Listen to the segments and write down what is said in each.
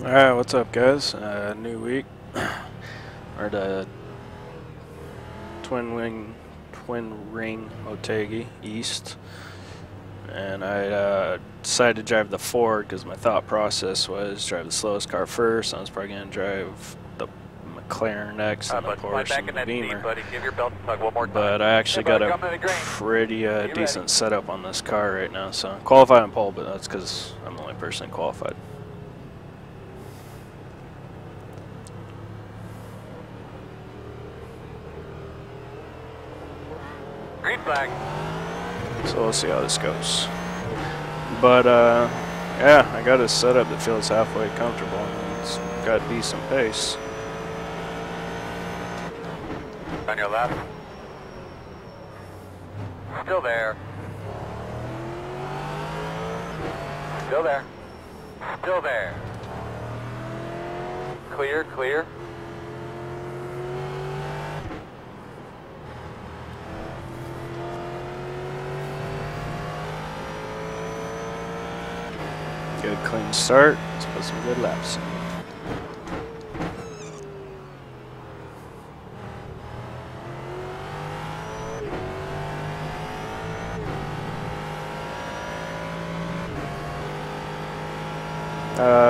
Alright, what's up guys? New week. Or the Twin Ring East. And I decided to drive the Ford because my thought process was drive the slowest car first. I was probably going to drive the McLaren next and the Porsche and the Beamer. But I actually got a pretty decent setup on this car right now. So qualified on pole, but that's because I'm the only person qualified. Green flag. So we'll see how this goes. But yeah, I got a setup that feels halfway comfortable and it's got decent pace. On your left. Still there. Still there. Still there. Clear, clear. Good clean start. Let's put some good laps in.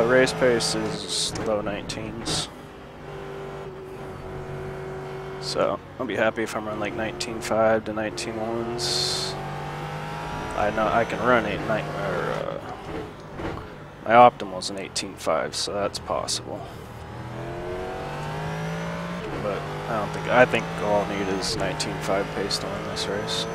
Race pace is low 19s. So I'll be happy if I'm running like 19.5 to 19.1s. I know I can run 8.9 or my optimal's an 18.5, so that's possible. But I think all I need is 19.5 pace to win this race.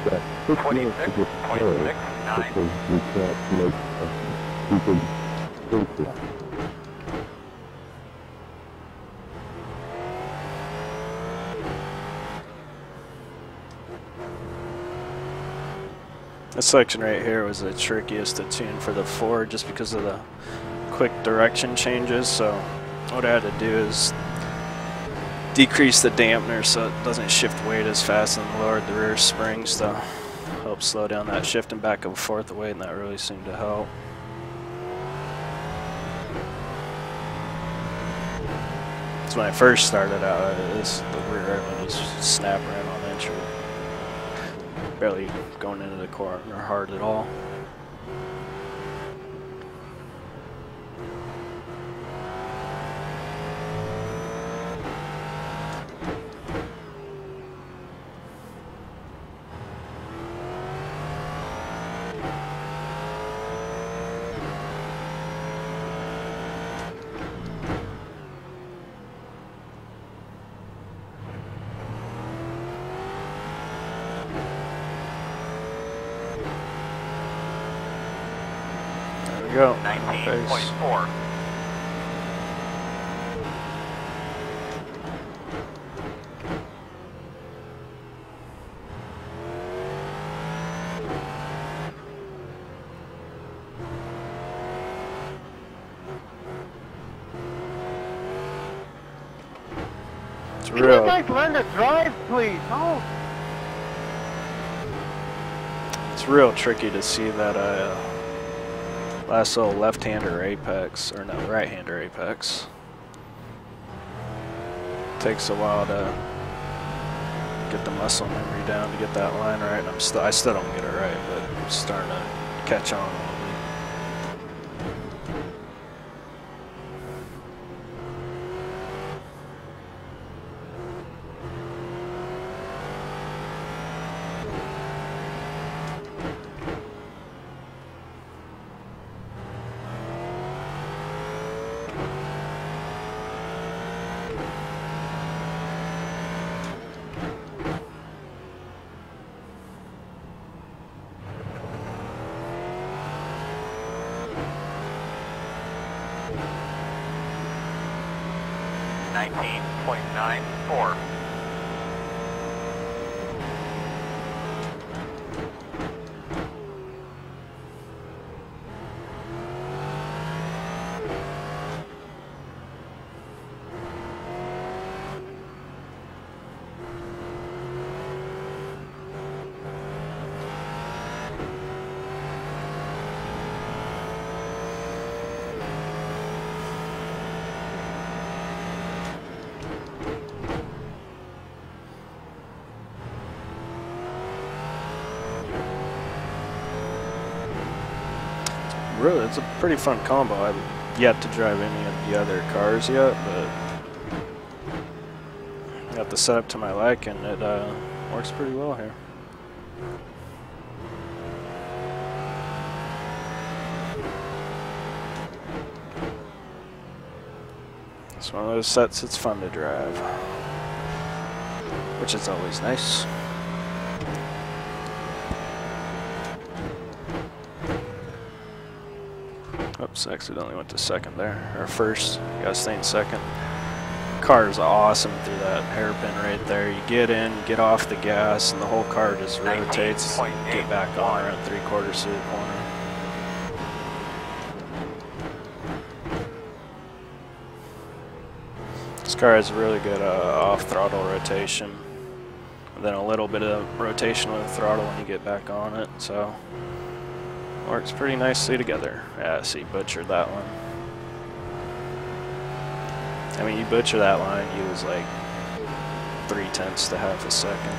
That 26, 26, 9. because we can't make a stupid safety. This section right here was the trickiest to tune for the Ford just because of the quick direction changes. So what I had to do is decrease the dampener so it doesn't shift weight as fast and lowered the rear springs to help slow down that shifting back and forth the weight, and that really seemed to help. So when I first started out, the rear end was snap right on entry. Barely going into the corner hard at all. Go. 19.4. It's Can you real. guys learn to drive, please? Oh. It's real tricky to see that last little left-hander apex, or no, right-hander apex. Takes a while to get the muscle memory down to get that line right. I still don't get it right, but I'm starting to catch on a little bit. .94. really, it's a pretty fun combo. I've yet to drive any of the other cars yet, but got the setup to my liking. It works pretty well here. It's one of those sets it's fun to drive, which is always nice. Oops, accidentally went to second there, or first. You gotta stay in second. Car is awesome through that hairpin right there. You get in, get off the gas, and the whole car just rotates. Get back on around 3/4 through the corner. This car has really good off-throttle rotation, and then a little bit of rotation with the throttle when you get back on it, so works pretty nicely together. Yeah, see, butchered that one. I mean, you butcher that line, you lose like 0.3 to half a second.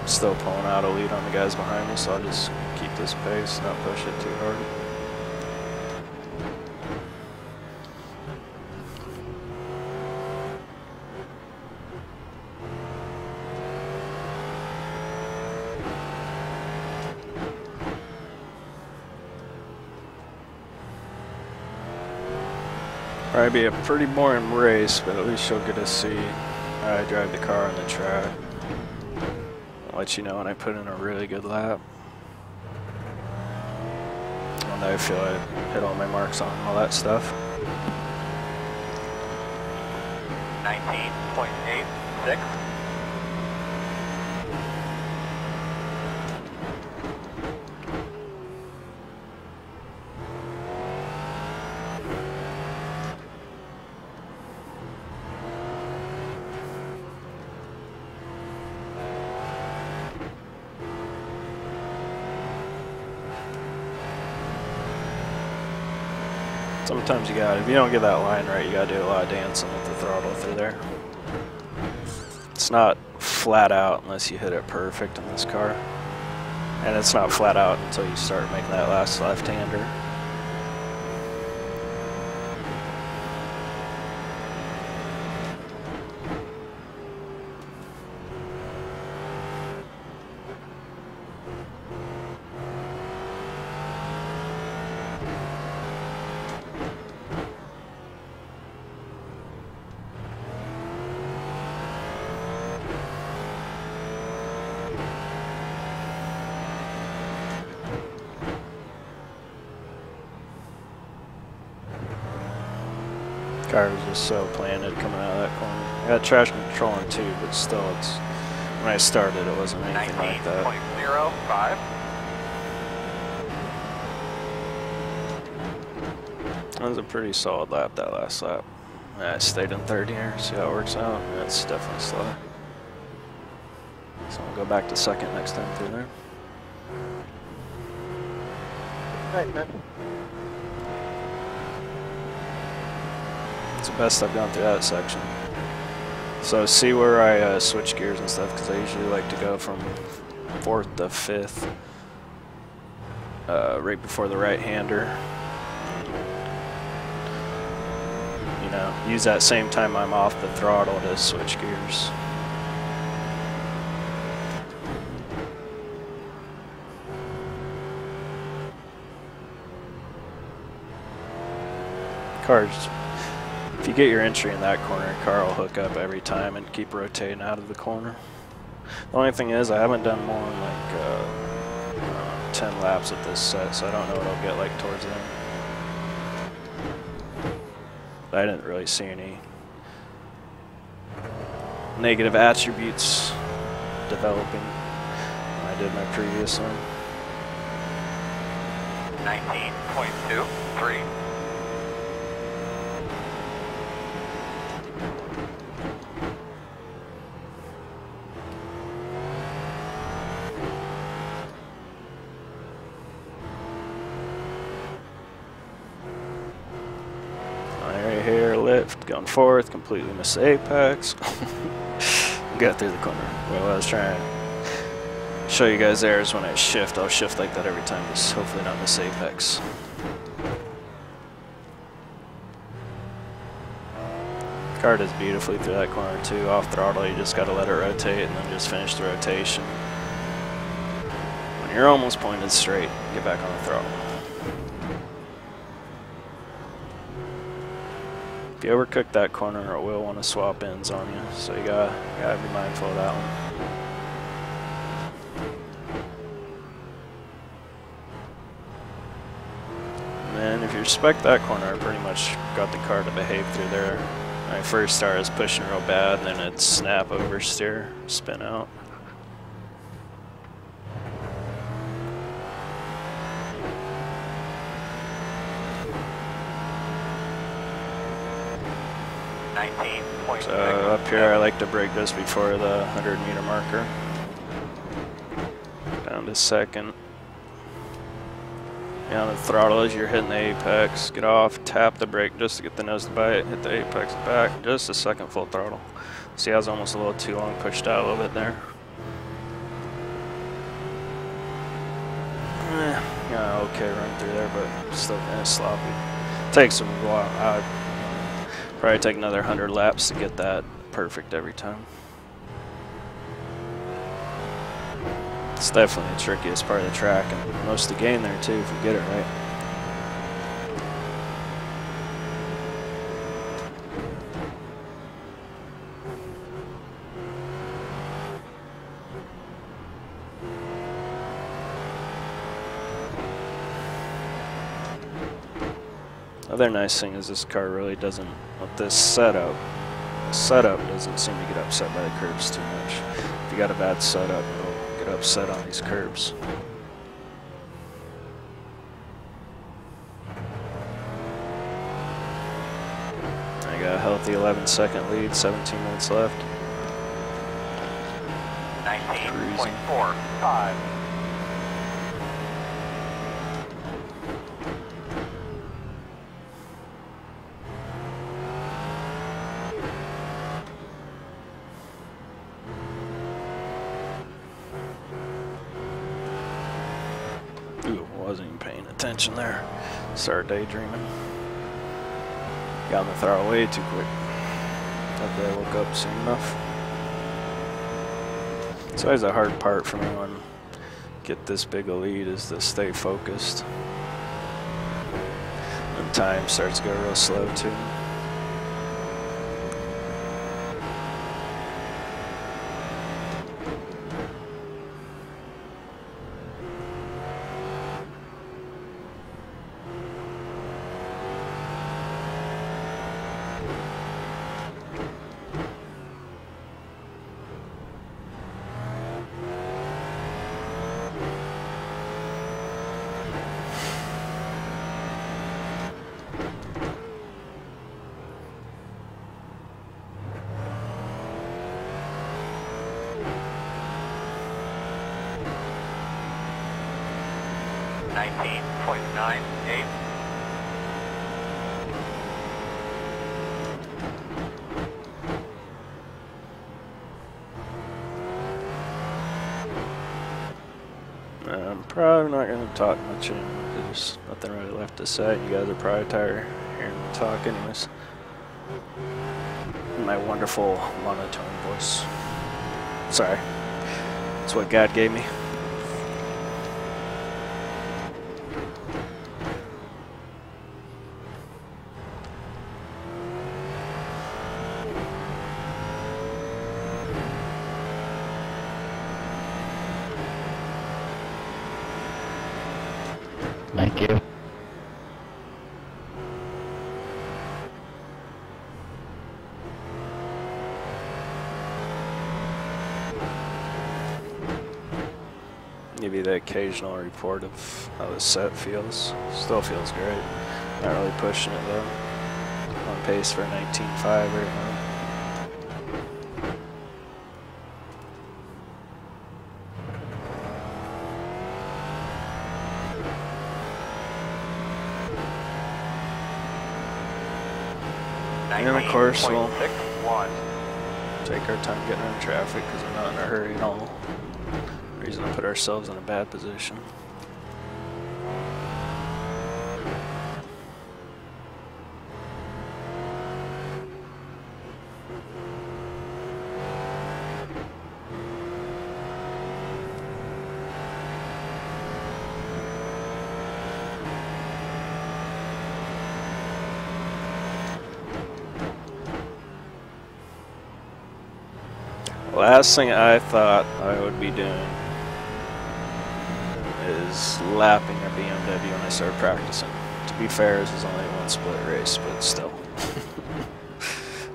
I'm still pulling out a lead on the guys behind me, so I'll just keep this pace, not push it too hard. Probably be a pretty boring race, but at least you'll get to see how I drive the car on the track. I'll let you know when I put in a really good lap. When I feel I hit all my marks on all that stuff. 19.86. Sometimes you got, if you don't get that line right, you gotta do a lot of dancing with the throttle through there. It's not flat out unless you hit it perfect in this car. And it's not flat out until you start making that last left-hander. Car was just so planted coming out of that corner. I got traction control on too, but still, it's when I started, it wasn't anything like that. 19.05. That was a pretty solid lap, that last lap. I stayed in third here, see how it works out. It's definitely slow. So I'll go back to second next time through there. Right, man. It's the best I've gone through that section. So see where I switch gears and stuff, because I usually like to go from 4th to 5th, right before the right-hander. You know, use that same time I'm off the throttle to switch gears. Cars. If you get your entry in that corner, car will hook up every time and keep rotating out of the corner. The only thing is, I haven't done more than like 10 laps with this set, so I don't know what I'll get like towards the end. But I didn't really see any negative attributes developing when I did my previous one. 19.23. Here, drift, going fourth, completely missed the apex. Got through the corner. Well, I was trying to show you guys there is when I shift, I'll shift like that every time, just hopefully not miss apex. Car does beautifully through that corner too. Off throttle, you just got to let it rotate and then just finish the rotation. When you're almost pointed straight, get back on the throttle. If you overcook that corner, it will want to swap ends on you, so you gotta be mindful of that one. And then if you respect that corner, I pretty much got the car to behave through there. When I first started, I was pushing real bad, and then it'd snap oversteer, spin out. So up here I like to brake just before the 100-meter marker. Down to second. Down the throttle as you're hitting the apex. Get off, tap the brake just to get the nose to bite, hit the apex back, just a second full throttle. See, I was almost a little too long, pushed out a little bit there. Yeah, okay run through there, but still kind of sloppy. Takes a while. Probably take another 100 laps to get that perfect every time. It's definitely the trickiest part of the track, and most of the game there too if you get it right. Other nice thing is this car really doesn't, with this setup doesn't seem to get upset by the curbs too much. If you got a bad setup, it'll get upset on these curbs. I got a healthy 11-second lead, 17 minutes left. 19.45. Wasn't even paying attention there. Started daydreaming. Got on the throttle way too quick. Hopefully I woke up soon enough. It's always a hard part for me when get this big a lead is to stay focused. And time starts to go real slow too. .98. I'm probably not going to talk much anymore. There's nothing really left to say. You guys are probably tired of hearing me talk anyways. My wonderful monotone voice. Sorry. That's what God gave me. Thank you. Give you the occasional report of how the set feels. Still feels great. Not really pushing it though. On pace for 19.5 right now. Thank you. course, we'll 19.61. take our time getting out of traffic because we're not in a hurry at all. Reason to put ourselves in a bad position. Last thing I thought I would be doing is lapping a BMW when I started practicing. To be fair, this is only one split race, but still.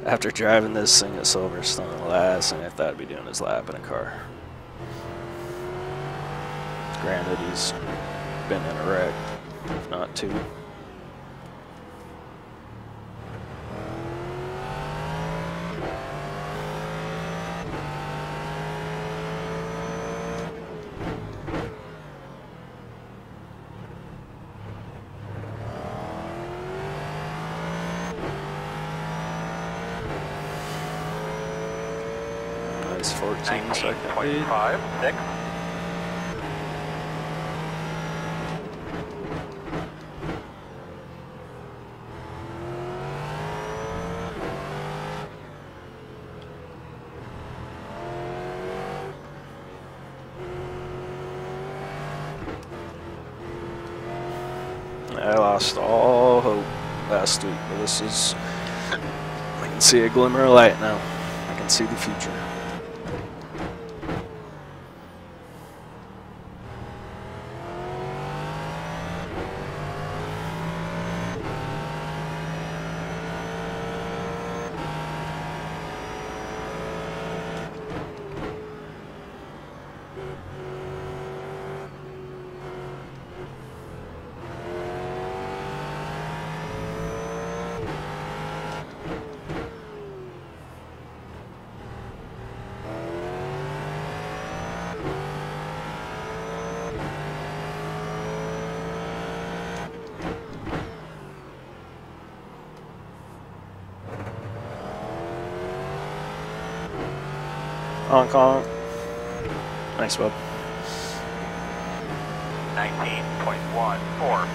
After driving this thing at Silverstone, the last thing I thought I'd be doing is lapping a car. Granted, he's been in a wreck, if not two. Nice 14-second lead. 19.56. I lost all hope last week, but this is, I can see a glimmer of light now. I can see the future. Honk honk. Nice, bub. 19.14.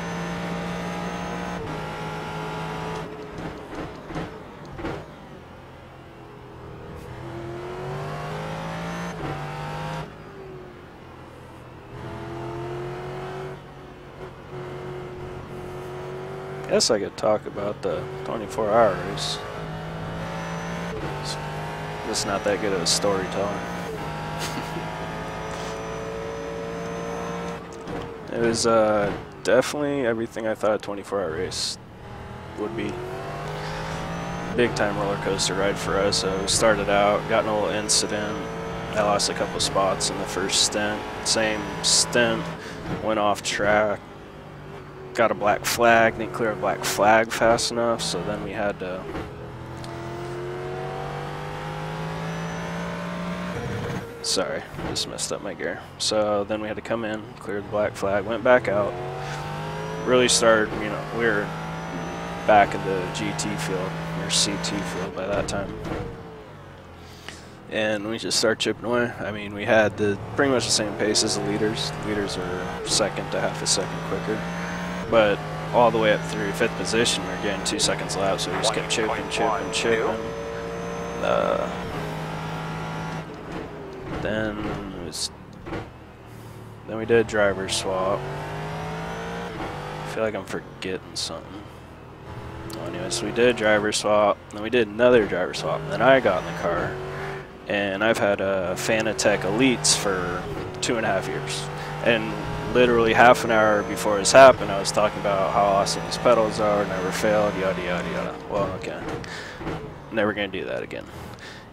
Guess I could talk about the 24-hour race. It's not that good of a storytelling. It was definitely everything I thought a 24-hour race would be. Big time roller coaster ride for us. We started out, got in a little incident. I lost a couple spots in the first stint. Same stint, went off track. Got a black flag, didn't clear a black flag fast enough, so then we had to sorry, just messed up my gear. So then we had to come in, clear the black flag, went back out, really started, you know, we were back in the GT field, or CT field by that time. And we just started chipping away. I mean, we had pretty much the same pace as the leaders. The leaders were second to half a second quicker. But all the way up through 5th position, we were getting 2 seconds lap, so we just kept chipping. Then we did driver swap. I feel like I'm forgetting something. Well, anyways, we did driver swap, then we did another driver swap, and then I got in the car, and I've had Fanatec Elites for 2.5 years. And literally half an hour before this happened, I was talking about how awesome these pedals are, never failed, yada yada yada. Well, okay, never gonna do that again.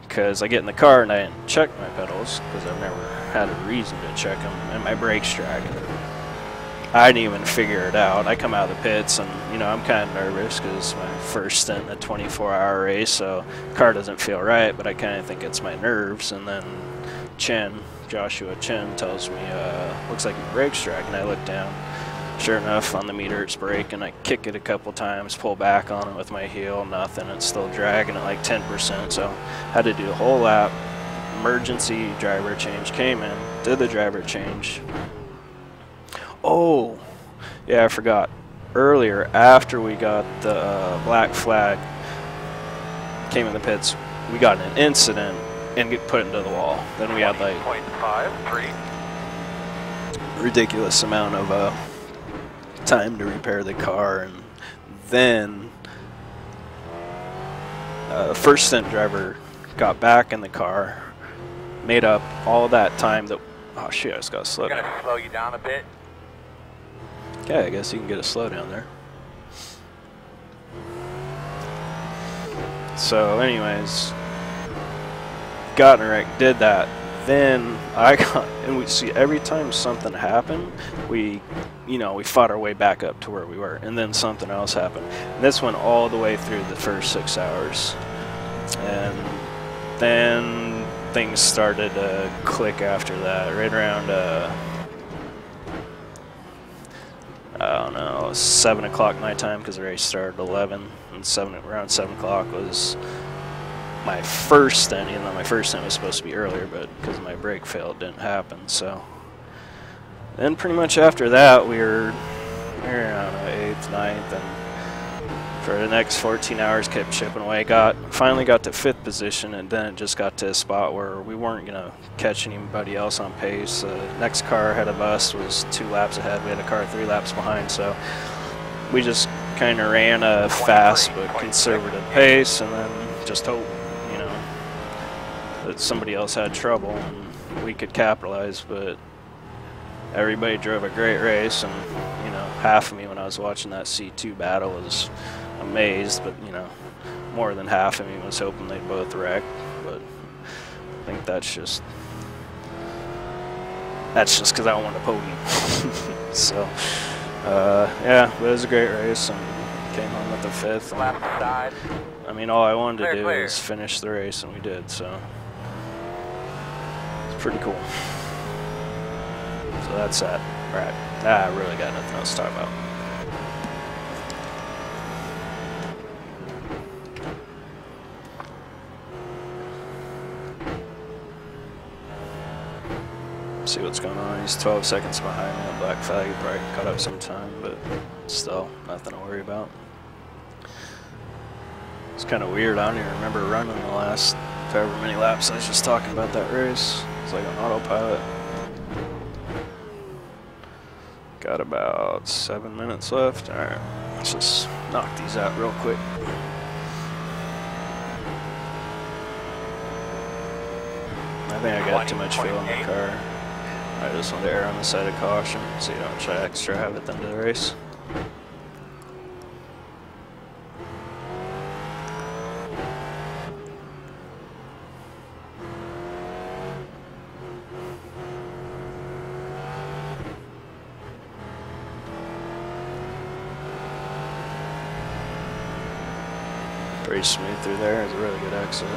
Because I get in the car and I didn't check my pedals, because I've never had a reason to check them, and my brakes dragging. I didn't even figure it out. I come out of the pits and, you know, I'm kind of nervous because it's my first stint in a 24-hour race, so the car doesn't feel right, but I kind of think it's my nerves. And then Joshua Chen tells me, looks like your brakes dragging. I look down, Sure enough, on the meter it's braking. I kick it a couple times, pull back on it with my heel, nothing. It's still dragging at like 10%, so had to do a whole lap. Emergency driver change came in, did the driver change. Oh, yeah, I forgot. Earlier, after we got the black flag, came in the pits, we got in an incident and get put into the wall. Then we had like 20.53. ridiculous amount of time to repair the car, and then the first stint driver got back in the car, made up all that time that, oh shit, I just got to slow down. Gonna slow you down a bit. Okay, I guess you can get a slow down there. So anyways, got in a wreck, did that. Then I got, and we see every time something happened, we fought our way back up to where we were, and then something else happened. And this went all the way through the first 6 hours, and then things started to click after that. Right around I don't know, 7 o'clock nighttime, because the race started at 11, and around 7 o'clock was my first stint. Even though my first stint was supposed to be earlier, but because my brake failed, it didn't happen. So then pretty much after that, we were I don't know, 8th, 9th, and for the next 14 hours kept chipping away. Finally got to 5th position, and then it just got to a spot where we weren't gonna catch anybody else on pace. Next car ahead of us was 2 laps ahead. We had a car 3 laps behind, so we just kind of ran a fast but conservative pace, and then just hope, that somebody else had trouble and we could capitalize. But everybody drove a great race, and half of me when I was watching that C2 battle was amazed, but more than half of me was hoping they'd both wreck. But I think that's just because I don't want a podium. So yeah, but it was a great race, and came home with the 5th. Left side. I mean, all I wanted to do Clear. was finish the race, and we did. So it's pretty cool. So that's that. All right. I really got nothing else to talk about. See what's going on. He's 12 seconds behind me on black flag. He probably caught up some time, but still nothing to worry about. It's kind of weird. I don't even remember running the last however many laps I was just talking about that race. It's like an autopilot. Got about 7 minutes left. Alright, let's just knock these out real quick. I think I got too much fuel in the car. I just want to err on the side of caution so you don't try to extra have it into the race. Pretty smooth through there. It's a really good exit.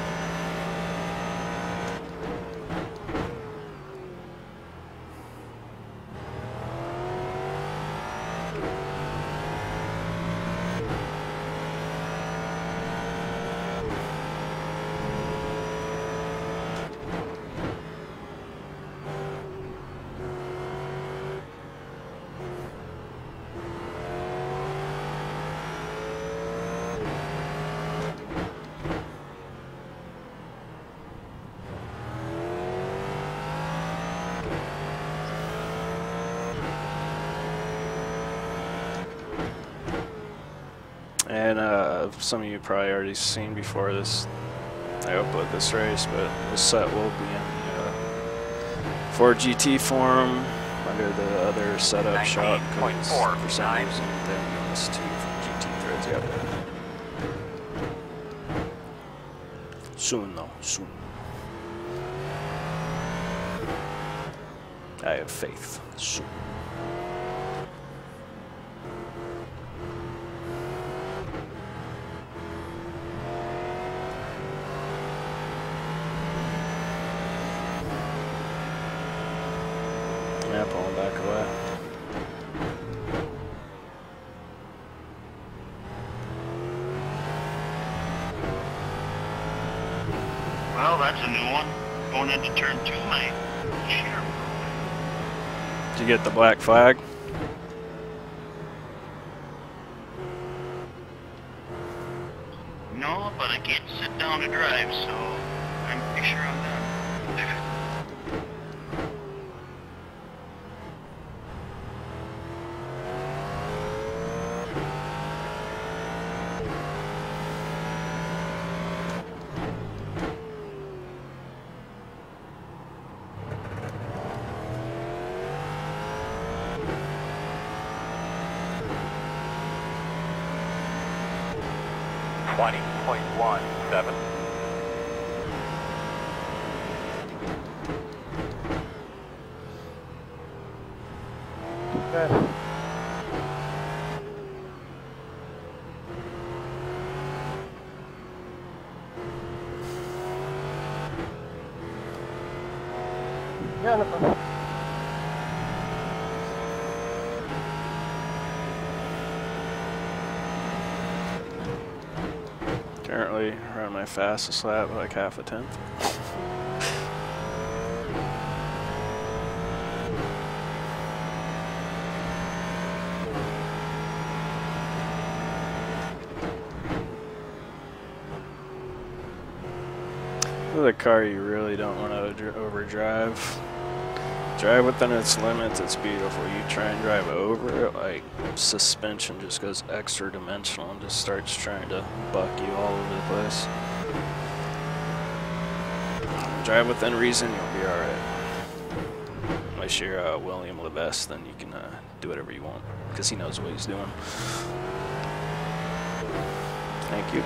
And some of you probably already seen before this, I upload this race, but the set will be in the Ford GT forum under the other setup shop, because for some reason they don't list to GT threads yet. Soon though, soon. I have faith. Soon. Yeah, pulling back away. Well, that's a new one. Going into turn 2, my chair. Did you get the black flag? No, but I can't sit down to drive, so I'm pretty sure I'm done. 20.17. Okay. Jennifer. Currently running my fastest lap by like half a tenth. This is a car you really don't want to overdrive. Drive within its limits, it's beautiful. You try and drive over it, like suspension just goes extra dimensional and just starts trying to buck you all over the place. Drive within reason, you'll be alright. Unless you're William Levesque, then you can do whatever you want, because he knows what he's doing. Thank you.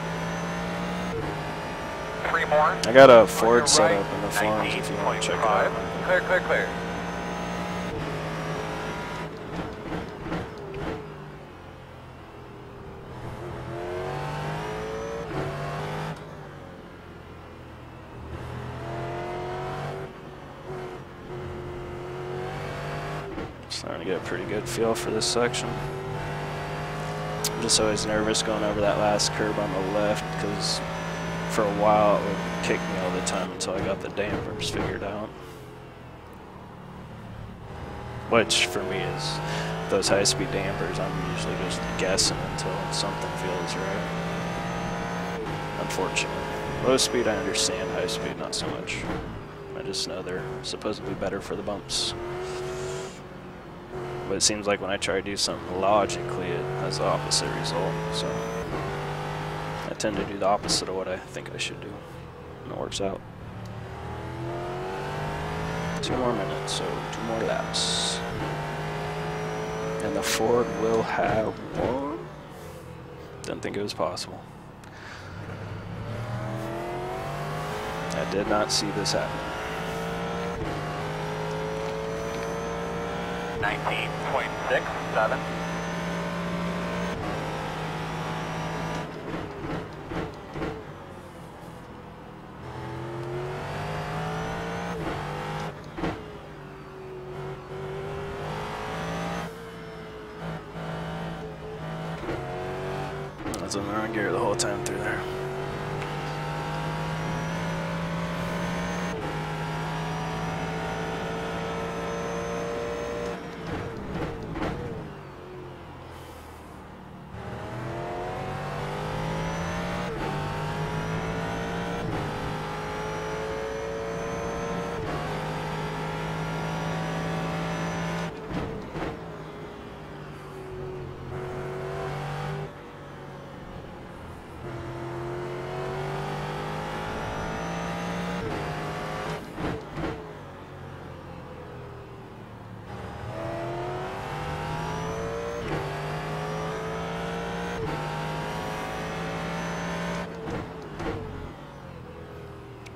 3 more. I got a On Ford your set right, up in the forums if you want to check it 19.5. out. Clear, clear, clear. Starting to get a pretty good feel for this section. I'm just always nervous going over that last curb on the left because for a while it would kick me all the time until I got the dampers figured out. Which for me is those high-speed dampers, I'm usually just guessing until something feels right. Unfortunately. Low speed I understand, high speed not so much. I just know they're supposedly better for the bumps. But it seems like when I try to do something logically, it has the opposite result. So I tend to do the opposite of what I think I should do, and it works out. 2 more minutes, so 2 more laps. And the Ford will have one. Didn't think it was possible. I did not see this happen. 19.67. I was in the wrong gear the whole time through there.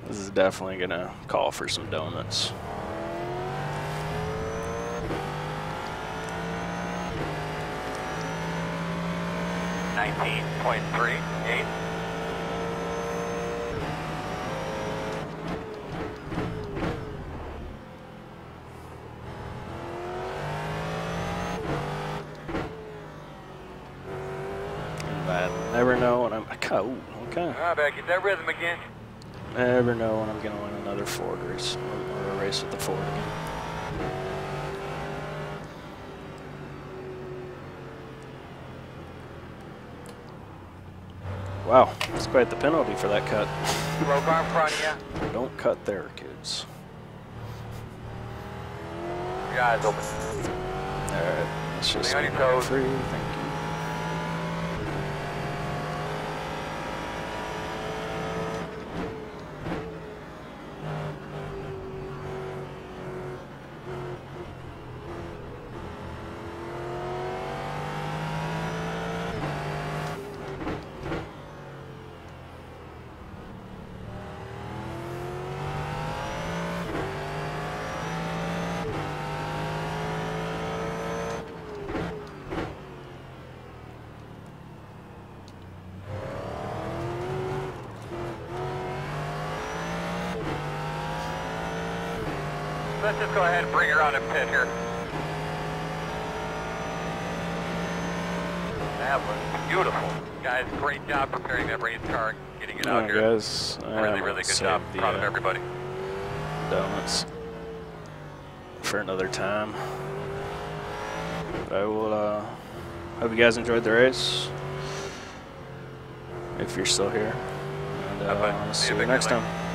This is definitely gonna call for some donuts. $19.38. I never know when I'm. Oh, okay. Ah, back, get that rhythm again. Never know when I'm going to win another Ford race or a race with the Ford again. Wow, that's quite the penalty for that cut. Low car in front of you. Don't cut there, kids. Your eyes open. Alright, let's just Stay on your be toes. free, thank you. Let's just go ahead and bring her on a pit here. That was beautiful. Guys, great job preparing that race car, getting it out Alright, here. guys, Really, really good job. Proud of everybody. Donuts for another time. But I will hope you guys enjoyed the race. If you're still here. And Bye-bye. see you next time.